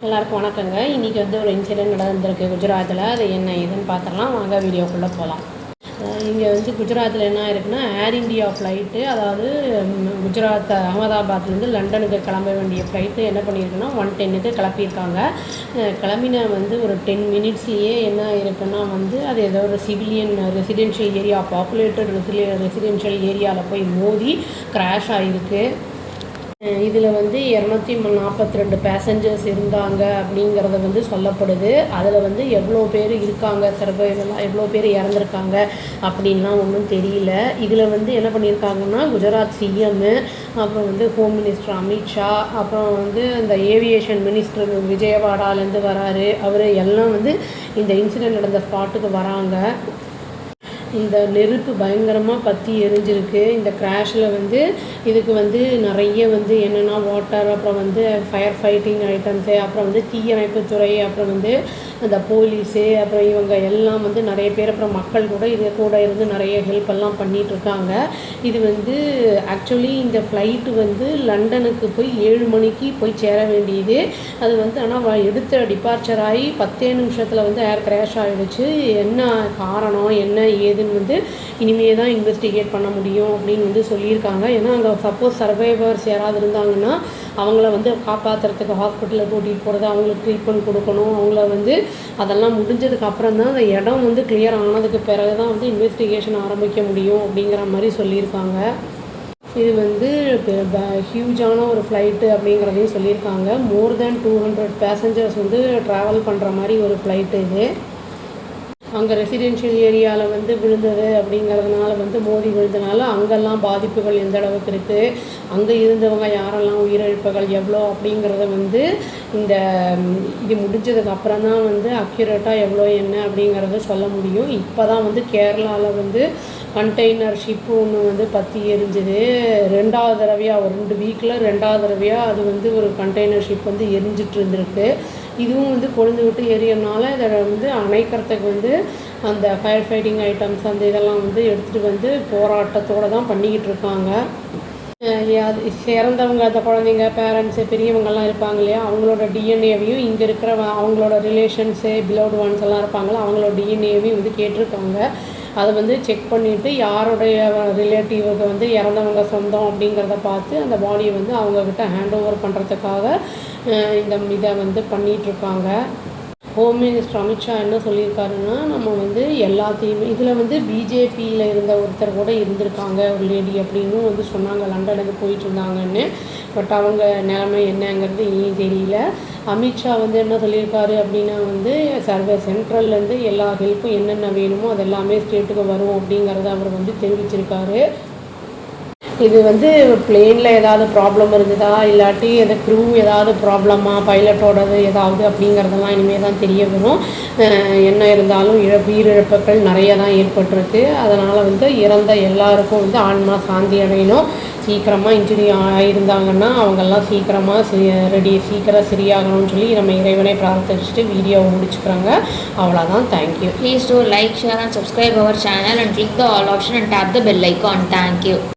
எல்லாருக்கும் வணக்கங்க. இன்றைக்கி வந்து ஒரு இன்சிடென்ட் நடந்திருக்கு குஜராத்தில். அது என்ன ஏதுன்னு பார்த்துடலாம் வாங்க, வீடியோக்குள்ளே போகலாம். இங்கே வந்து குஜராத்தில் என்ன இருக்குன்னா, ஏர் இண்டியா ஃப்ளைட்டு, அதாவது குஜராத் அகமதாபாத்லேருந்து லண்டனுக்கு கிளம்ப வேண்டிய ஃப்ளைட்டு என்ன பண்ணியிருக்குன்னா 1:10க்கு கிளப்பியிருக்காங்க. கிளம்பின வந்து ஒரு 10 மினிட்ஸ்லேயே என்ன இருக்குன்னா வந்து அது ஏதோ ஒரு civilian residential area, populated residential ஏரியாவில் போய் மோதி கிராஷ் ஆகிருக்கு. இதில் வந்து 242 பேசஞ்சர்ஸ் இருந்தாங்க அப்படிங்கிறத வந்து சொல்லப்படுது. அதில் வந்து எவ்வளோ பேர் இருக்காங்க, சர்வைவலாக எவ்வளோ பேர் இறந்துருக்காங்க அப்படின்லாம் ஒன்றும் தெரியல. இதில் வந்து என்ன பண்ணியிருக்காங்கன்னா, குஜராத் சிஎம், அப்புறம் வந்து ஹோம் மினிஸ்டர் அமித்ஷா, அப்புறம் வந்து இந்த ஏவியேஷன் மினிஸ்டர் விஜயவாடாலேருந்து வராரு. அவர் எல்லாம் வந்து இந்த இன்சிடெண்ட் நடந்த ஸ்பாட்டுக்கு வராங்க. இந்த நெருப்பு பயங்கரமாக பற்றி எரிஞ்சிருக்கு. இந்த கிராஷில் வந்து இதுக்கு வந்து நிறைய வந்து என்னென்னா வாட்டர், அப்புறம் வந்து ஃபயர் ஃபைட்டிங் ஐட்டம்ஸு, அப்புறம் வந்து தீயணைப்புத்துறை, அப்புறம் வந்து அந்த போலீஸு, அப்புறம் இவங்க எல்லாம் வந்து நிறைய பேர், அப்புறம் மக்கள் கூட இது கூட இருந்து நிறைய ஹெல்ப் எல்லாம் பண்ணிகிட்ருக்காங்க. இது வந்து ஆக்சுவலி இந்த ஃப்ளைட்டு வந்து லண்டனுக்கு போய் 7 மணிக்கு போய் சேர வேண்டியது. அது வந்து ஆனால் எடுத்த டிபார்ச்சர் ஆகி 10 நிமிஷத்தில் வந்து ஏர் கிராஷ் ஆகிடுச்சு. என்ன காரணம், என்ன ஏதுன்னு வந்து இனிமே தான் இன்வெஸ்டிகேட் பண்ண முடியும் அப்படின்னு வந்து சொல்லியிருக்காங்க. ஏன்னா அங்கே சப்போஸ் சர்வைவர்ஸ் யாராவது இருந்தாங்கன்னா அவங்கள வந்து காப்பாற்றுறதுக்கு ஹாஸ்பிட்டலில் கூட்டிகிட்டு போகிறது, அவங்களுக்கு ட்ரீட்மெண்ட் கொடுக்கணும். அவங்கள வந்து அதெல்லாம் முடிஞ்சதுக்கு அப்புறம் தான் அந்த இடம் வந்து கிளியர் ஆனதுக்கு பிறகு தான் வந்து இன்வெஸ்டிகேஷன் ஆரம்பிக்க முடியும் அப்படிங்கிற மாதிரி சொல்லியிருக்காங்க. இது வந்து ஹியூஜான ஒரு ஃப்ளைட்டு அப்படிங்கிறதையும் சொல்லியிருக்காங்க. மோர் தேன் 200 பேசஞ்சர்ஸ் வந்து ட்ராவல் பண்ணுற மாதிரி ஒரு ஃப்ளைட்டு இது. அங்கே ரெசிடென்ஷியல் ஏரியாவில் வந்து விழுந்தது அப்படிங்கிறதுனால வந்து மோதி விழுந்தனால அங்கெல்லாம் பாதிப்புகள் எந்த அளவுக்கு இருக்குது, அங்கே இருந்தவங்க யாரெல்லாம் உயிரிழப்புகள் எவ்வளோ அப்படிங்கிறத வந்து இந்த இது முடிஞ்சதுக்கு அப்புறம் தான் வந்து அக்யூரேட்டாக எவ்வளோ என்ன அப்படிங்கிறத சொல்ல முடியும். இப்போ தான் வந்து கேரளாவில் வந்து கண்டெய்னர் ஷிப்பு ஒன்று வந்து பற்றி எரிஞ்சுது. 2வது தடவையாக, ஒரு 2 வீக்கில் 2வது தடவையாக அது வந்து ஒரு கண்டெய்னர் ஷிப் வந்து எரிஞ்சிட்டு இருந்திருக்கு. இதுவும் வந்து கொழுந்து விட்டு எரியறனால இதை வந்து அணைக்கிறதுக்கு வந்து அந்த ஃபயர் ஃபைட்டிங் ஐட்டம்ஸ் அந்த இதெல்லாம் வந்து எடுத்துகிட்டு வந்து போராட்டத்தோடு தான் பண்ணிக்கிட்டு இருக்காங்க. அது இறந்தவங்க, அந்த குழந்தைங்க, பேரண்ட்ஸு, பெரியவங்கள்லாம் இருப்பாங்க இல்லையா, அவங்களோட டிஎன்ஏவையும் இங்கே இருக்கிற அவங்களோட ரிலேஷன்ஸு, பிலோவ்டு ஒன்ஸ் எல்லாம் இருப்பாங்களோ அவங்களோட டிஎன்ஏவையும் வந்து கேட்டிருக்காங்க. அதை வந்து செக் பண்ணிவிட்டு யாருடைய ரிலேட்டிவுக்கு வந்து இறந்தவங்க சொந்தம் அப்படிங்கிறத பார்த்து அந்த பாடியை வந்து அவங்கக்கிட்ட ஹேண்ட் ஓவர் பண்ணுறதுக்காக இதை வந்து பண்ணிகிட்ருக்காங்க. ஹோம் மினிஸ்டர் அமித்ஷா என்ன சொல்லியிருக்காருன்னா, நம்ம வந்து எல்லாத்தையுமே இதில் வந்து பிஜேபியில் இருந்த ஒருத்தர் கூட இருந்திருக்காங்க, ஒரு லேடி அப்படின்னு வந்து சொன்னாங்க, லண்டனுக்கு போயிட்டு இருந்தாங்கன்னு. பட் அவங்க நிலைமை என்னங்கிறது இனியும் தெரியல. அமித்ஷா வந்து என்ன சொல்லியிருக்காரு அப்படின்னா வந்து சென்ட்ரல்லேருந்து எல்லா ஹெல்ப்பும் என்னென்ன வேணுமோ அது எல்லாமே ஸ்டேட்டுக்கு வரும் அப்படிங்கிறத அவர் வந்து தெரிவிச்சிருக்காரு. இது வந்து பிளேனில் ஏதாவது ப்ராப்ளம் இருந்ததா, இல்லாட்டி அந்த க்ரூ ஏதாவது ப்ராப்ளமா, பைலட்டோடது ஏதாவது அப்படிங்கிறதெல்லாம் இனிமேல் தான் தெரிய வரும். என்ன இருந்தாலும் உயிரிழப்புகள் நிறைய தான் ஏற்பட்டிருக்கு. அதனால் வந்து இறந்த எல்லாருக்கும் வந்து ஆன்மா சாந்தி அடையணும். சீக்கிரமாக இன்ஜுரி ஆகியிருந்தாங்கன்னா அவங்கெல்லாம் சீக்கிரம் சரியாகணும்னு சொல்லி நம்ம இறைவனை பிரார்த்திச்சுட்டு வீடியோவை முடிச்சுக்கிறாங்க. அவ்வளோதான். Thank you. Please do like, share and subscribe our channel and click the all option and tap the bell icon. Thank you.